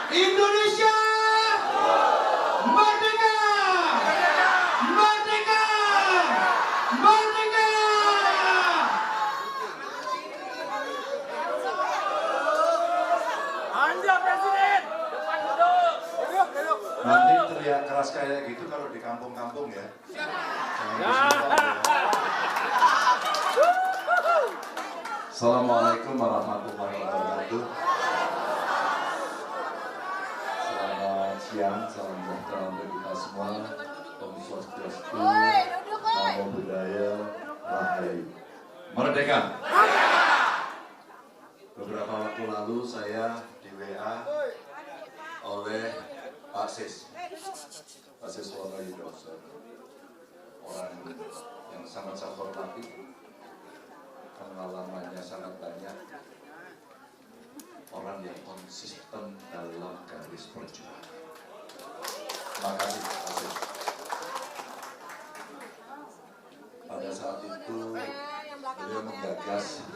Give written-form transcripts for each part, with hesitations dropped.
Indonesia merdeka! Merdeka! Merdeka! Anja Presiden, depan duduk. Nanti teriak keras kayak gitu kalau di kampung-kampung ya. Assalamualaikum warahmatullahi wabarakatuh. Selamat siang, salam sejahtera untuk kita semua. Om Swastiastu, Namo Buddhaya, Rahayu. Merdeka! Beberapa waktu lalu saya di WA oleh Pak Sis Wahyu, orang yang sangat saya hormati, pengalamannya sangat banyak, orang yang konsisten dalam garis perjuangan. Terima kasih Pak Sis. Pada saat itu beliau menggagas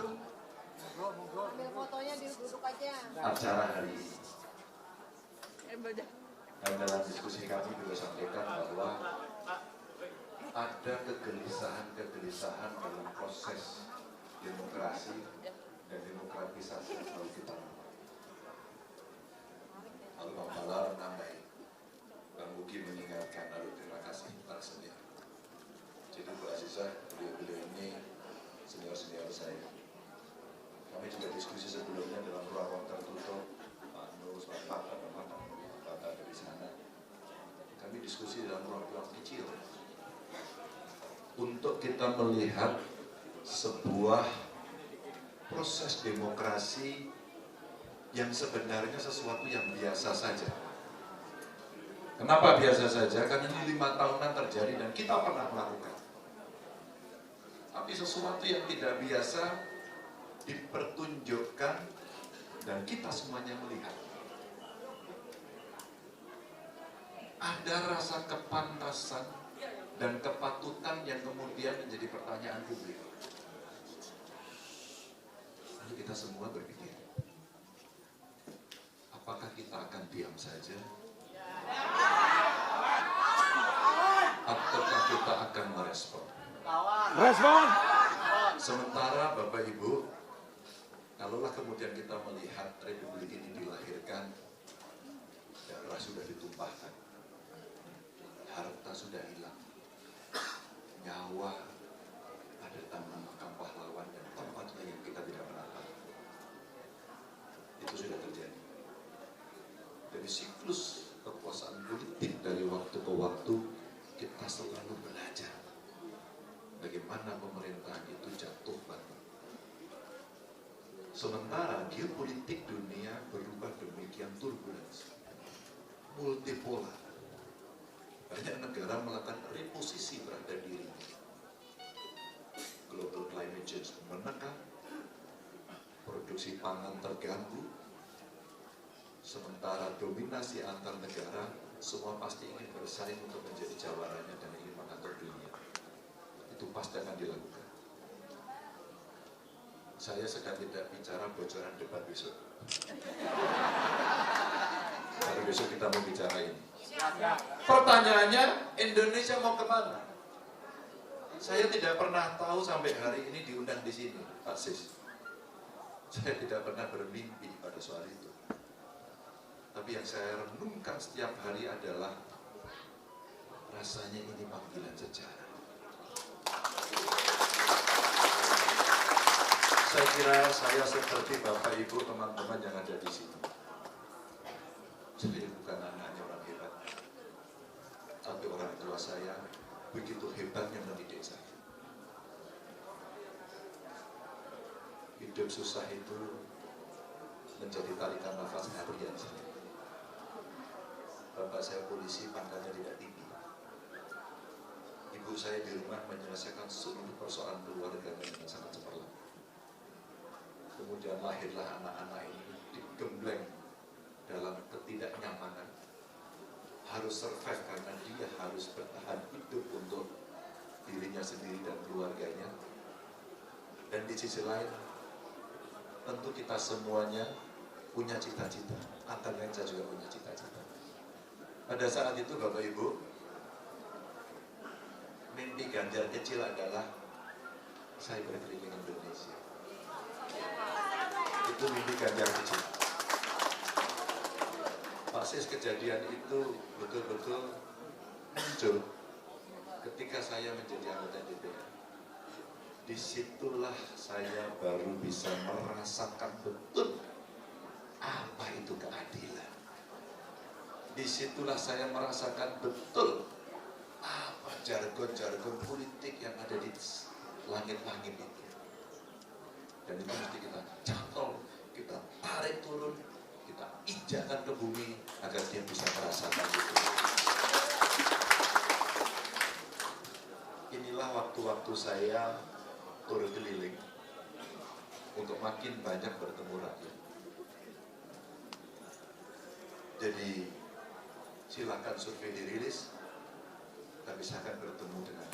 acara hari ini. Dan dalam diskusi kami juga sampaikan bahwa ada kegelisahan dalam proses demokrasi dan demokratisasi yang selalu kita lakukan. Lalu Bang Balar menambahi, Bang Buki mengingatkan, lalu terima kasih Pak Senior. Jadi Bu Aziza, beliau ini senior saya. Kami juga diskusi sebelumnya dalam ruang tertutup, Pak Nus, Pak Pak dari sana. Kami diskusi dalam ruang kecil untuk kita melihat sebuah proses demokrasi yang sebenarnya sesuatu yang biasa saja. Kenapa biasa saja? Karena ini 5 tahunan terjadi dan kita pernah melakukan. Tapi sesuatu yang tidak biasa dipertunjukkan dan kita semuanya melihat. Ada rasa kepantasan dan kepatutan yang kemudian menjadi pertanyaan publik. Lalu kita semua berpikir, apakah kita akan diam saja? Ataukah kita akan merespon? Respon. Sementara Bapak Ibu, kalaulah kemudian kita melihat Republik ini dilahirkan, darah sudah ditumpahkan, harta sudah hilang, nyawa ada taman makam pahlawan dan tempatnya yang kita tidak pernah tahu. Itu sudah terjadi. Dari siklus kekuasaan politik dari waktu ke waktu, kita selalu belajar bagaimana pemerintahan itu jatuh bangun. Sementara geopolitik dunia berubah demikian turbulens, multipolar. Banyak negara melakukan reposisi terhadap dirinya. Global climate change menekan, produksi pangan terganggu, sementara dominasi antar negara semua pasti ingin bersaing untuk menjadi jawarannya dan ingin mengatur dunia. Itu pasti akan dilakukan. Saya sedang tidak bicara bocoran debat besok. Tapi besok kita mau bicara ini. Pertanyaannya, Indonesia mau kemana? Saya tidak pernah tahu sampai hari ini diundang di sini, Pak Sis. Saya tidak pernah bermimpi pada soal itu. Tapi yang saya renungkan setiap hari adalah rasanya ini panggilan sejarah. Saya kira saya seperti Bapak Ibu teman-teman yang ada di sini. Saya bukan anaknya orang hebat, tapi orang tua saya begitu hebatnya mendidik saya. Hidup susah itu menjadi tarikan nafas harian saya. Bapak saya polisi, pangkatnya tidak tinggi. Ibu saya di rumah menyelesaikan seluruh persoalan keluarga dengan sangat cemerlang. Kemudian lahirlah anak-anak ini digembleng dalam ketidaknyamanan, harus survive karena dia harus bertahan hidup untuk dirinya sendiri dan keluarganya. Dan di sisi lain, tentu kita semuanya punya cita-cita. Antara lain saya juga punya cita-cita. Pada saat itu Bapak Ibu, mimpi Ganjar kecil adalah saya berkeliling Indonesia. Itu mimpi Ganjar kecil. Persis kejadian itu betul-betul muncul ketika saya menjadi anggota DPR. Disitulah saya baru bisa merasakan betul apa itu keadilan. Disitulah saya merasakan betul apa jargon-jargon politik yang ada di langit-langit itu. Dan itu mesti kita cantol, kita tarik turun, kita injakkan ke bumi agar dia bisa merasakan itu. Inilah waktu-waktu saya tur keliling untuk makin banyak bertemu rakyat. Jadi silakan survei dirilis, tapi saya akan bertemu dengan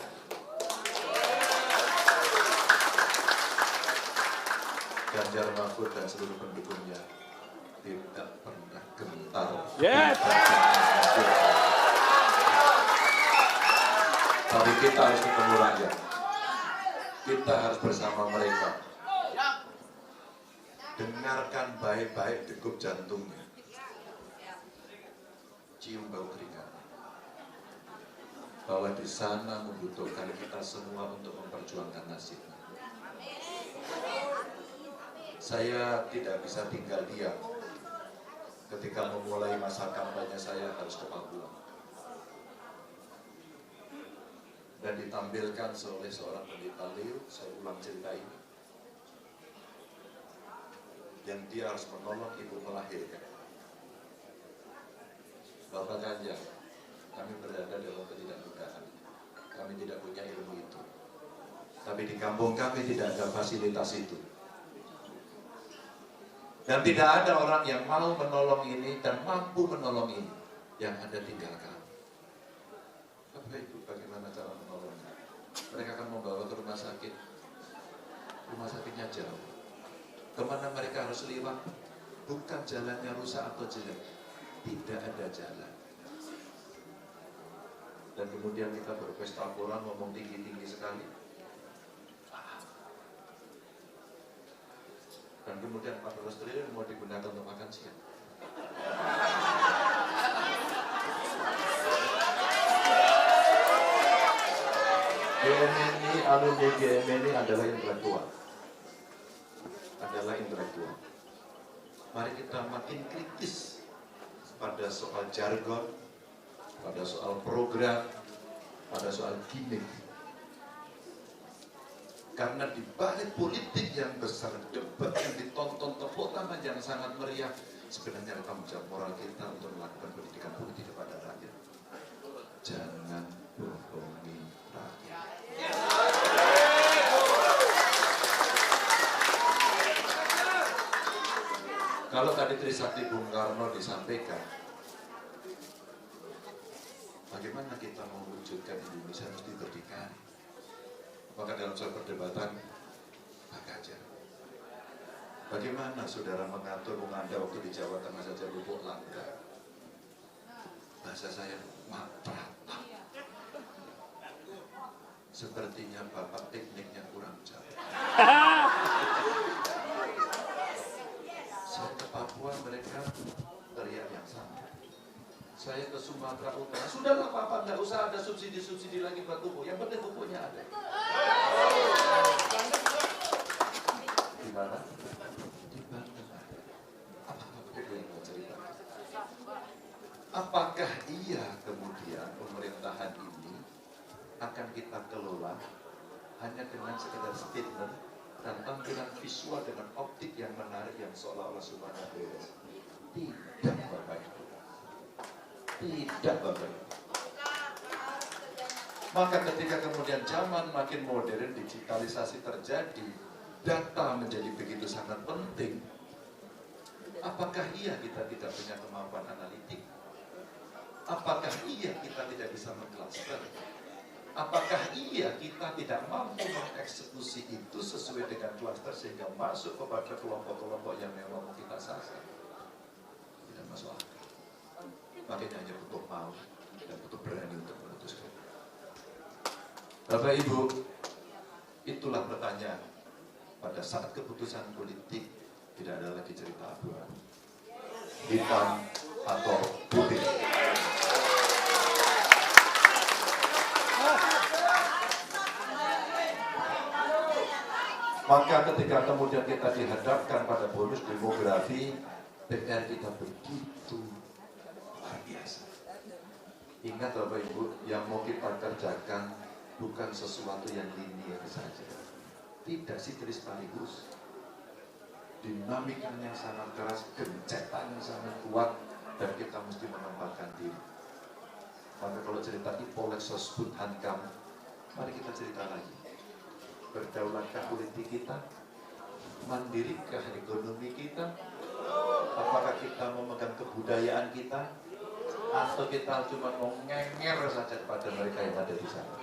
Ganjar Mahfud dan seluruh pendukungnya tidak pernah gentar. Yes. Tapi kita harus ketemu rakyat. Kita harus bersama mereka. Dengarkan baik-baik degup jantungnya. Cium bau keringat. Bahwa di sana membutuhkan kita semua untuk memperjuangkan nasibnya. Saya tidak bisa tinggal diam ketika memulai masa kampanye saya harus ke Papua. Dan ditampilkan oleh seorang pendeta Leo, saya ulang cerita ini. Yang dia harus menolong ibu melahirkan. Bapak Ganjar, kami berada dalam ketidakmudahan. Kami tidak punya ilmu itu. Tapi di kampung kami tidak ada fasilitas itu. Dan tidak ada orang yang mau menolong ini dan mampu menolong ini. Yang ada tinggal kami. Bapak Ibu, bagaimana cara menolongnya? Mereka akan membawa ke rumah sakit. Rumah sakitnya jauh. Kemana mereka harus lewat? Bukan jalannya rusak atau jelek. Tidak ada jalan. Dan kemudian kita berpesta pora ngomong tinggi-tinggi sekali. Dan kemudian 14 triliun mau digunakan untuk makan siang. GMNI, alumni GMNI adalah intelektual. Mari kita makin kritis pada soal jargon, pada soal program, pada soal gimmick. Karena di balik politik yang besar, debat yang ditonton, tepuk tangan yang sangat meriah, sebenarnya ada tanggung jawab moral kita untuk melakukan pendidikan politik kepada rakyat. Jangan bohongi rakyat. Kalau tadi Trisakti Bung Karno disampaikan, bagaimana kita mewujudkan Indonesia mesti berdikari. Maka dalam suatu perdebatan, Pak Ganjar, bagaimana saudara mengatur Anda waktu di Jawa Tengah saja lupuk langka? Bahasa saya matratap. Sepertinya Bapak tekniknya kurang jauh. Saya ke Papua, mereka teriak yang sama. Saya ke Sumatera Utara, sudahlah Bapak, nggak usah ada subsidi-subsidi lagi buat pupuk, yang penting pupuknya ada. Di mana? Di Banten. Apa yang mau cerita? Apakah iya kemudian pemerintahan ini akan kita kelola hanya dengan sekedar statement dan tampilan visual dengan optik yang menarik yang seolah-olah semuanya beres? Tidak, Bapak Ibu. Tidak, Bapak Ibu. Maka ketika kemudian zaman makin modern, digitalisasi terjadi, data menjadi begitu sangat penting. Apakah iya kita tidak punya kemampuan analitik? Apakah iya kita tidak bisa mengklaster? Apakah iya kita tidak mampu mengeksekusi itu sesuai dengan klaster sehingga masuk kepada kelompok-kelompok yang memang kita sasar? Makanya hanya butuh mau dan butuh berani untuk memutuskan. Bapak Ibu, itulah pertanyaan. Pada saat keputusan politik tidak ada lagi cerita abu-abu, hitam atau putih. Maka ketika kemudian kita dihadapkan pada bonus demografi, PR kita begitu luar biasa. Ingat Bapak Ibu, yang mau kita kerjakan bukan sesuatu yang linear saja. Tidak simetris sekaligus. Dinamikanya sangat keras, gencetannya sangat kuat, dan kita mesti menempatkan diri. Maka kalau cerita Ipolexos Hankam, mari kita cerita lagi. Berdaulatkah politik kita? Mandirikah ekonomi kita? Apakah kita memegang kebudayaan kita? Atau kita cuma mau ngenger saja kepada mereka yang ada di sana?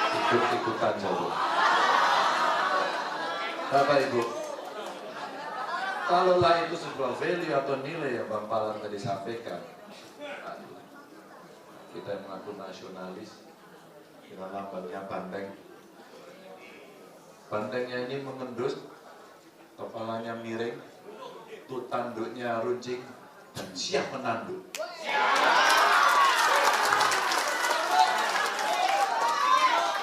Ikut-ikutan saja. Bapak Ibu, kalaulah itu sebuah value atau nilai yang Bang Palang tadi sampaikan, kita yang mengaku nasionalis, dengan lambangnya banteng. Bantengnya ini mengendus, kepalanya miring, tuh tanduknya runcing, dan siap menanduk.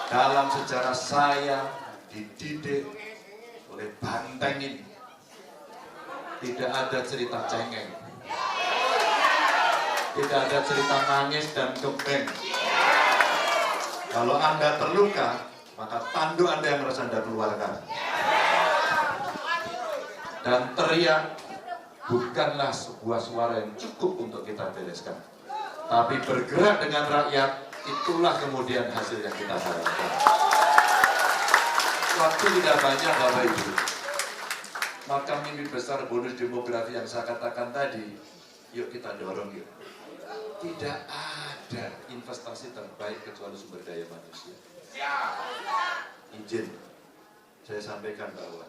Dalam sejarah saya dididik oleh banteng ini, tidak ada cerita cengeng, tidak ada cerita nangis dan kebeng. Kalau Anda terluka, maka tanduk Anda yang harus Anda keluarkan. Dan teriak bukanlah sebuah suara yang cukup untuk kita bereskan. Tapi bergerak dengan rakyat, itulah kemudian hasil yang kita harapkan. Waktu tidak banyak Bapak Ibu. Maka mimpi besar bonus demografi yang saya katakan tadi, yuk kita dorong yuk. Tidak ada investasi terbaik kecuali sumber daya manusia. Izin, saya sampaikan bahwa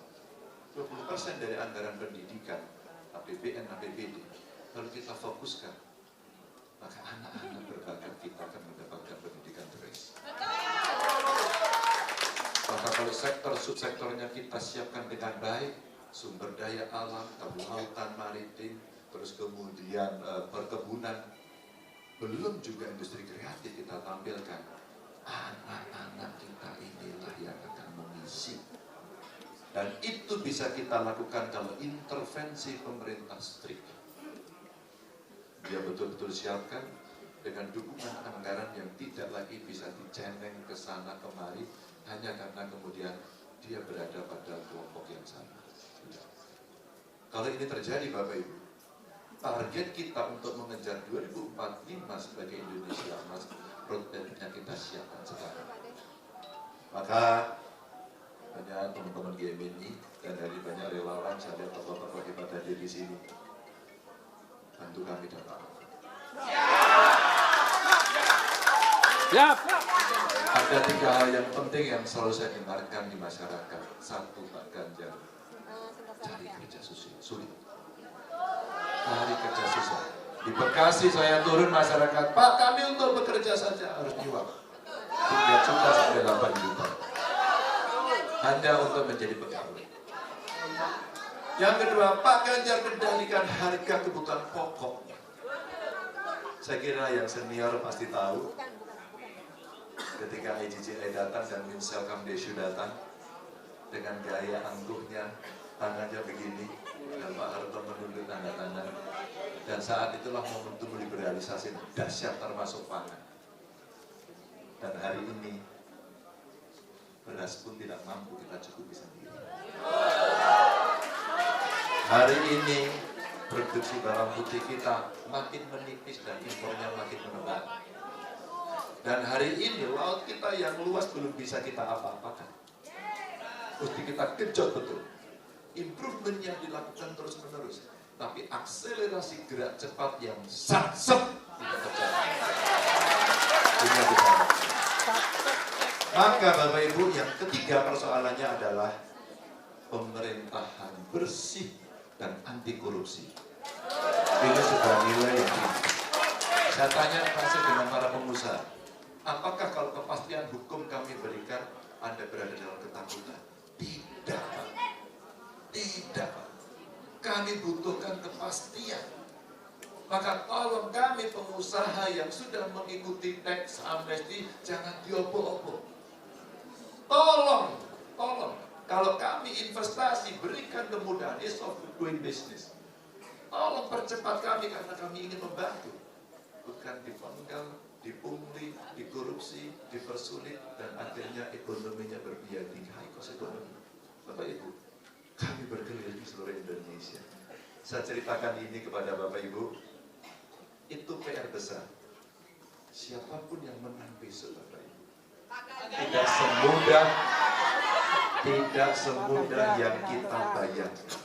20% dari anggaran pendidikan, APBN, APBD, kalau kita fokuskan, maka anak-anak berbakat kita akan mendapatkan pendidikan terbaik. Maka kalau sektor subsektornya kita siapkan dengan baik, sumber daya alam, kelautan, maritim, terus kemudian perkebunan, belum juga industri kreatif kita tampilkan, anak-anak kita inilah yang akan mengisi. Dan itu bisa kita lakukan kalau intervensi pemerintah strict. Dia betul-betul siapkan dengan dukungan anggaran yang tidak lagi bisa dicenteng ke sana kemari hanya karena kemudian dia berada pada kelompok yang sama. Kalau ini terjadi Bapak Ibu, target kita untuk mengejar 2045 sebagai Indonesia Emas, roadmap-nya kita siapkan sekarang. Maka banyak teman-teman GMI dan dari banyak relawan, saya lihat tokoh-tokoh hebat hadir di sini. Bantu kami dan Pak. Siap. Ada 3 hal yang penting yang selalu saya dengarkan di masyarakat. 1, Pak Ganjar, cari kerja sulit. Cari kerja susah. Di Bekasi saya turun masyarakat, Pak kami untuk bekerja saja harus nyuap 3 juta sampai 8 juta. Anda untuk menjadi pegawai. Yang kedua, Pak Ganjar kendalikan harga kebutuhan pokok. Saya kira yang senior pasti tahu. Ketika IGGI datang dan Minsel Kamdesyu datang dengan gaya angkuhnya, tangannya begini, dan Pak Harto menunduk tanda tangan. Dan saat itulah momentum liberalisasi dahsyat termasuk pangan. Dan hari ini beras pun tidak mampu kita cukupi sendiri. Hari ini produksi bawang putih kita makin menipis dan impornya makin menebak. Dan hari ini laut kita yang luas belum bisa kita apa-apakan. Mesti kita genjot betul. Improvement yang dilakukan terus menerus. Tapi akselerasi gerak cepat yang sat-set tidak terjadi. Ini yang kita harapkan. Maka Bapak Ibu, yang ketiga persoalannya adalah pemerintahan bersih dan anti korupsi. Ini sudah nilai yang tinggi. Saya tanya masih dengan para pengusaha, apakah kalau kepastian hukum kami berikan, Anda berada dalam ketakutan? Tidak, Pak. Tidak, Pak. Kami butuhkan kepastian. Maka tolong kami pengusaha yang sudah mengikuti tax amnesty, jangan diopo-opo. Tolong. Kalau kami investasi, berikan kemudahan, ease of doing business. Tolong percepat kami karena kami ingin membantu. Bukan dipenggal, dipungli, dikorupsi, dipersulit, dan akhirnya ekonominya berbiaya tinggi, high cost ekonomi. Bapak Ibu, kami berkeliling di seluruh Indonesia. Saya ceritakan ini kepada Bapak Ibu, itu PR besar. Siapapun yang menang besok, Bapak Ibu, tidak semudah yang kita bayangkan.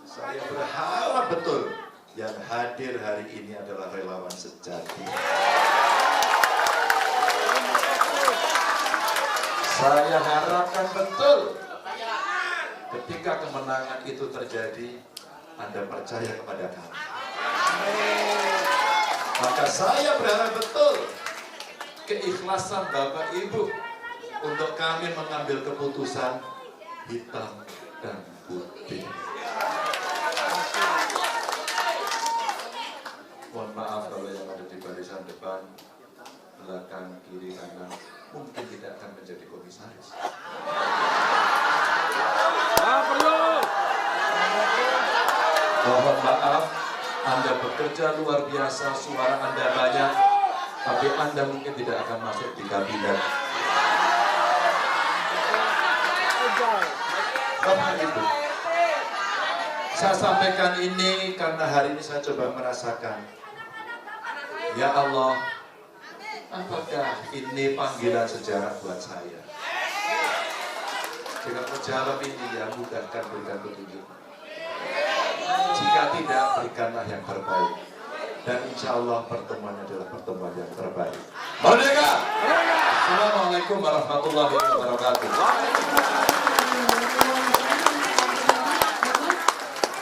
Saya berharap betul yang hadir hari ini adalah relawan sejati. Saya harapkan betul ketika kemenangan itu terjadi, Anda percaya kepada kami. Maka saya berharap betul keikhlasan Bapak Ibu untuk kami mengambil keputusan hitam dan putih. Mohon maaf kalau yang ada di barisan depan, belakang, kiri, kanan, mungkin tidak akan menjadi komisaris. Mohon maaf, Anda bekerja luar biasa, suara Anda banyak, tapi Anda mungkin tidak akan masuk di kabinet. Bapak Ibu, saya sampaikan ini karena hari ini saya coba merasakan, ya Allah, apakah ini panggilan sejarah buat saya? Jika menjawab ini, ya mudahkan, berikan petunjuk. Jika tidak, berikanlah yang terbaik. Dan insya Allah pertemuan adalah pertemuan yang terbaik. Merdeka! Assalamualaikum warahmatullahi wabarakatuh.